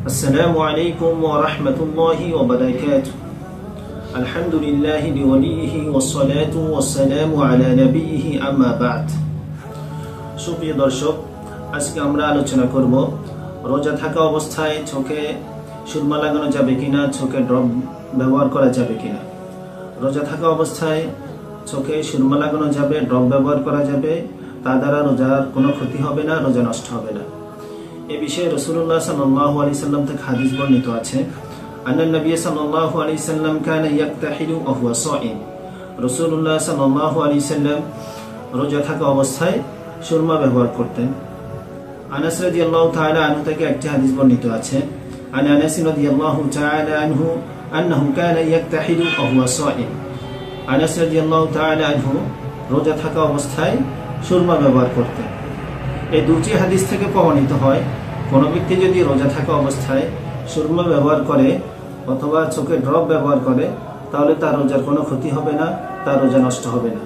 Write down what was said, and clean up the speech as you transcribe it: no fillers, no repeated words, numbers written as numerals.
السلام عليكم ورحمة الله وبركاته. الحمد لله بوليه والصلاة والسلام على نبيه أما بعد. সুপ্রিয় দর্শক, আজকে আমরা আলোচনা করব রোজা থাকা অবস্থায় চোখে সুরমা লাগানো যাবে কিনা, চোখে ড্রপ ব্যবহার করা যাবে কিনা। রোজা থাকা অবস্থায় চোখে সুরমা লাগানো যাবে, ড্রপ ব্যবহার করা যাবে, তা দ্বারা রোজার কোনো ক্ষতি হবে না, রোজা নষ্ট হবে না। এ বিষয়ে রাসূলুল্লাহ সাল্লাল্লাহু আলাইহি সাল্লাম থেকে হাদিস বর্ণিত আছে, আন্নান নবী সাল্লাল্লাহু আলাইহি সাল্লাম কানা ইয়াকতাহিলু ওয়া হুয়া সাঈম। রাসূলুল্লাহ সাল্লাল্লাহু আলাইহি সাল্লাম রোজা থাকা অবস্থায় সুরমা ব্যবহার করতেন। আনাস রাদিয়াল্লাহু তাআলা আনহু থেকে একটি হাদিস বর্ণিত আছে, আন আনাস রাদিয়াল্লাহু তাআলা আনহু আন্নাহু কানা ইয়াকতাহিলু ওয়া হুয়া সাঈম। আনাস রাদিয়াল্লাহু তাআলা আনহু রোজা থাকা অবস্থায় সুরমা ব্যবহার করতেন। এই দুটি হাদিস থেকে প্রমাণিত হয়, কোনো ব্যক্তি যদি রোজা থাকা অবস্থায় সুরমা ব্যবহার করে অথবা চোখে ড্রপ ব্যবহার করে, তাহলে তার রোজার কোনো ক্ষতি হবে না, তার রোজা নষ্ট হবে না।